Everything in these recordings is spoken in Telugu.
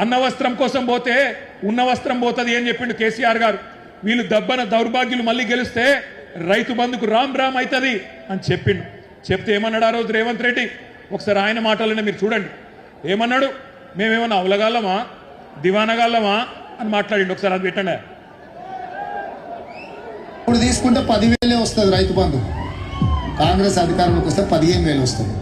అన్న వస్త్రం కోసం పోతే ఉన్న వస్త్రం పోతుంది అని చెప్పిండు కేసీఆర్ గారు. వీళ్ళు దబ్బన దౌర్భాగ్యులు మళ్ళీ గెలిస్తే రైతు బంధుకు రామ్ రామ్ అవుతుంది అని చెప్పిండు. చెప్తే ఏమన్నాడు ఆ రోజు రేవంత్ రెడ్డి? ఒకసారి ఆయన మాటలనే మీరు చూడండి. ఏమన్నాడు? మేమేమన్నా అవలగాళ్ళమా దివానగాళ్ళమా అని మాట్లాడిండు. ఒకసారి అది పెట్టండి. ఇప్పుడు తీసుకుంటే 10,000 వస్తుంది రైతు బంధు. కాంగ్రెస్ అధికారంలోకి వస్తే 15,000 వస్తుంది.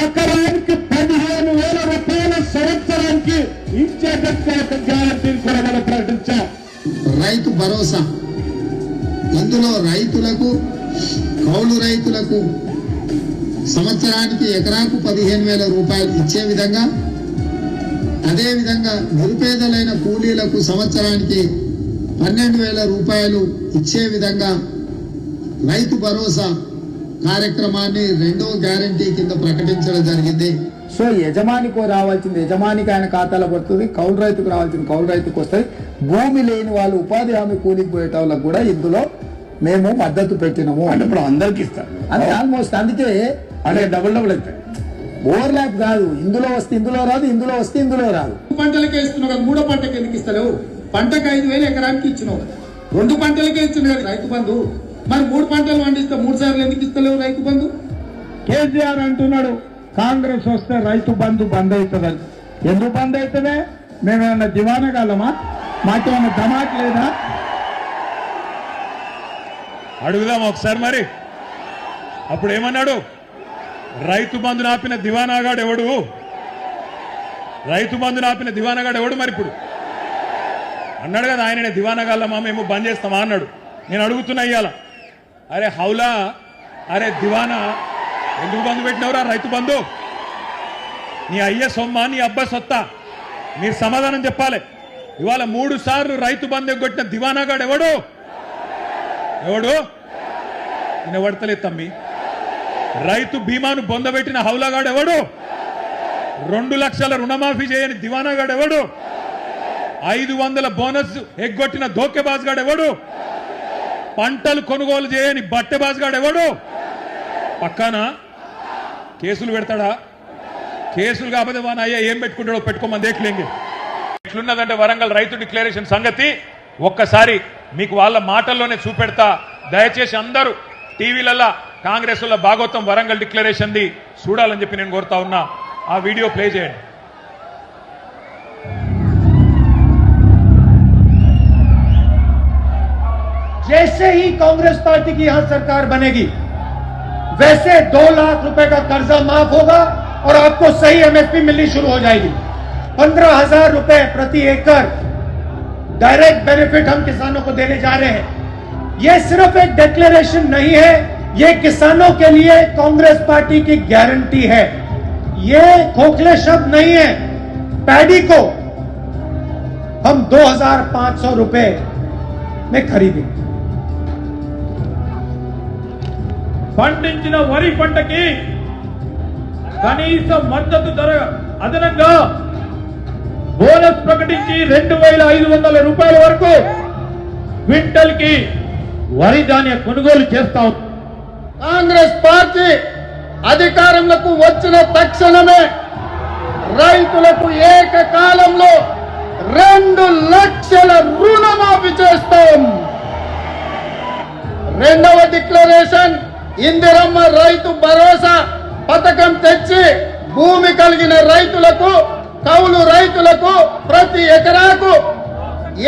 ఎకరానికి 15,000 రూపాయల సంవత్సరానికి ఇచ్చేటట్టు గ్యారంటీ కూడా మనం ప్రకటించాం. రైతు భరోసా, ఇందులో రైతులకు కౌలు రైతులకు సంవత్సరానికి ఎకరాకు 15,000 రూపాయలు ఇచ్చే విధంగా, అదేవిధంగా నిరుపేదలైన కూలీలకు సంవత్సరానికి 12,000 రూపాయలు ఇచ్చే విధంగా రైతు భరోసా కార్యక్రమాన్ని రెండవ గ్యారంటీ కింద ప్రకటించడం జరిగింది. సో యజమానికి రావాల్సింది యజమానికి ఆయన ఖాతాలో పడుతుంది, కౌలు రైతుకు రావాల్సింది కౌలు రైతుకు వస్తుంది. భూమి లేని వాళ్ళు ఉపాధి హామీ కూలికి పోయేట వాళ్ళకు కూడా ఇందులో మేము మద్దతు పెట్టినాము. అంటే ఇప్పుడు అందరికి ఇస్తారు అంటే ఆల్మోస్ట్. అందుకే అదే డబుల్ అవుతాయి. ఓవర్లాప్ కాదు. ఇందులో వస్తే ఇందులో రాదు, ఇందులో వస్తే ఇందులో రాదు. పంటలకే ఇస్తున్నావు కదా, మూడో పంటకి ఎందుకు ఇస్తలేవు? పంటకు 5,000 ఎకరానికి ఇచ్చినావు కదా, 2 పంటలకే ఇచ్చినావు కదా రైతు బంధు. మరి 3 పంటలు పండిస్తే 3 సార్లు ఎందుకు ఇస్తలేవు రైతు బంధు? కేసీఆర్ అంటున్నాడు కాంగ్రెస్ వస్తే రైతు బంధు బంద్ అవుతుందని. ఎందుకు బంద్ అవుతుందే? మేమేమన్నా దివానగాలమా? మాకేమన్నా ధమాక్ లేదా? అడుగుదాం ఒకసారి మరి. అప్పుడు ఏమన్నాడు? రైతు బంధు నాపిన దివానాగాడు ఎవడు? రైతు బంధు నాపిన దివానాగాడు ఎవడు? మరి ఇప్పుడు అన్నాడు కదా ఆయననే దివానగాళ్ళమా మేము బంద్ చేస్తామా అన్నాడు. నేను అడుగుతున్నా ఇయ్యాల, అరే హౌలా, అరే దివానా, ఎందుకు బంధు పెట్టినవరా రైతు బంధు? నీ అయ్య సొమ్మ, నీ అబ్బ సొత్తా? మీరు సమాధానం చెప్పాలి. ఇవాళ 3 సార్లు రైతు బంధు ఎగ్గొట్టిన దివానాగాడు ఎవడు? ఎవడు? నేను పడతలేదు తమ్మి. రైతు బీమాను బొందబెట్టిన హౌలాగాడు ఎవడు? 2 లక్షల రుణమాఫీ చేయని దివానాగాడు ఎవడు? 500 బోనస్ ఎగ్గొట్టిన ధోకెబాజ్గాడు ఎవడు? పంటలు కొనుగోలు చేయని బట్టెబాజ్గాడు ఎవడు? పక్కన కేసులు పెడతాడా? కేసులు కాకపోతే మన అయ్యా ఏం పెట్టుకుంటాడో పెట్టుకోమని దేఖలేంగి. ఎట్లున్నదంటే వరంగల్ రైతు డిక్లరేషన్ సంగతి ఒక్కసారి మీకు వాళ్ళ మాటల్లోనే చూపెడతా. దయచేసి అందరూ టీవీలలో కాంగ్రెస్ వల్ల భాగవతం వరంగల్ డిక్లరేషన్ ది చూడాలని చెప్పి నేను కోరుతా ఉన్నా. ఆ వీడియో ప్లే చేయండి. जैसे ही कांग्रेस पार्टी की यहां सरकार बनेगी वैसे 2 लाख रुपए का कर्जा माफ होगा और आपको सही एमएसपी मिलनी शुरू हो जाएगी। 15,000 रुपए प्रति एकड़ डायरेक्ट बेनिफिट हम किसानों को देने जा रहे हैं। यह सिर्फ एक डिक्लेरेशन नहीं है, ये किसानों के लिए कांग्रेस पार्टी की गारंटी है। ये खोखले शब्द नहीं है। पैडी को हम 2,500 रुपए में खरीदेंगे। పండించిన వరి పంటకి కనీస మద్దతు ధర అదనంగా బోనస్ ప్రకటించి 2,500 రూపాయల వరకు క్వింటల్ కి వరి ధాన్య కొనుగోలు చేస్తాం. కాంగ్రెస్ పార్టీ అధికారంలోకి వచ్చిన తక్షణమే రైతులకు ఏకకాలంలో 2 లక్షల రుణమాఫీ చేస్తాం. రెండవ డిక్లరేషన్ ఇందిరమ్మ రైతు భరోసా పథకం తెచ్చి భూమి కలిగిన రైతులకు, కౌలు రైతులకు ప్రతి ఎకరాకు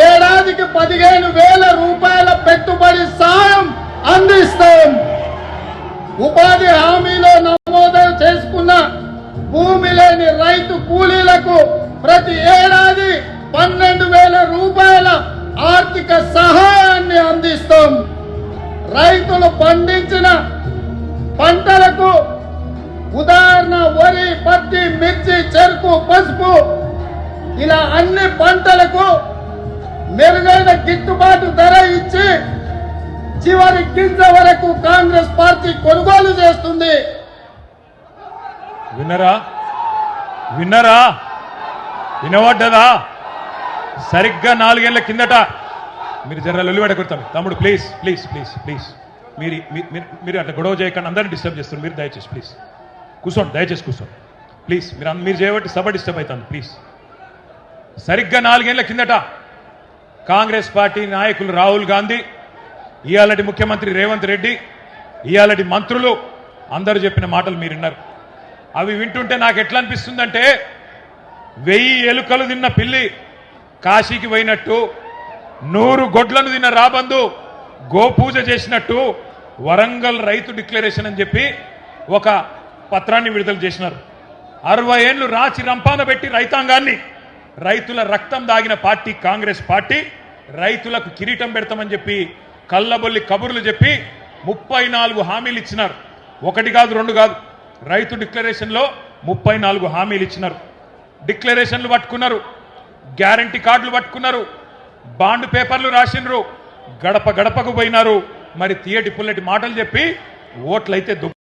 ఏడాదికి 15,000 రూపాయల పెట్టుబడి సాయం అందిస్తాం. ఉపాధి హామీలో నమోదు చేసుకున్న భూమి లేని రైతు కూలీలకు ప్రతి ఏడాది 12,000 రూపాయల ఆర్థిక సహాయాన్ని అందిస్తాం. రైతులు పండించిన పంటలకు ఉదాహరణ వరి, పత్తి, మిర్చి, చెరుకు, పసుపు ఇలా అన్ని పంటలకు మెరుగైన గిట్టుబాటు ధర ఇచ్చి చివరి గింజ వరకు కాంగ్రెస్ పార్టీ కొనుగోలు చేస్తుంది. విన్నరా? విన్నరా? వినవడ్డదా? సరిగ్గా 4 ఏళ్ల కిందట మీరు జర లొల్లిపెట్టకూడతాం. తమ్ముడు ప్లీజ్ ప్లీజ్ ప్లీజ్ ప్లీజ్ మీరు అట్లా గొడవ చేయకుండా అందరినీ డిస్టర్బ్ చేస్తారు. మీరు దయచేసి ప్లీజ్ కూర్చోండి, దయచేసి కూర్చోండి ప్లీజ్. మీరు చేయబట్టి సభ డిస్టర్బ్ అవుతుంది ప్లీజ్. సరిగ్గా 4 ఏళ్ల కిందట కాంగ్రెస్ పార్టీ నాయకులు రాహుల్ గాంధీ, ఇయాలటి ముఖ్యమంత్రి రేవంత్ రెడ్డి, ఇయాలటి మంత్రులు అందరూ చెప్పిన మాటలు మీరు విన్నారు. అవి వింటుంటే నాకు ఎట్లా అనిపిస్తుందంటే 1000 ఎలుకలు తిన్న పిల్లి కాశీకి పోయినట్టు, 100 గొడ్లను తిన్న రాబందు గోపూజ చేసినట్టు వరంగల్ రైతు డిక్లరేషన్ అని చెప్పి ఒక పత్రాన్ని విడుదల చేసినారు. 60 ఏళ్లు రాచి రంపాన పెట్టి రైతాంగాన్ని, రైతుల రక్తం దాగిన పార్టీ కాంగ్రెస్ పార్టీ రైతులకు కిరీటం పెడతామని చెప్పి కల్లబొల్లి కబుర్లు చెప్పి 34 హామీలు ఇచ్చినారు. 1 కాదు 2 కాదు, రైతు డిక్లరేషన్లో 34 హామీలు ఇచ్చినారు. డిక్లరేషన్లు పట్టుకున్నారు, గ్యారంటీ కార్డులు పట్టుకున్నారు, బాండ్ పేపర్లు రాసినారు, గడప గడపకు పోయినారు. మరి తీయటి పుల్లటి మాటలు చెప్పి ఓట్లయితే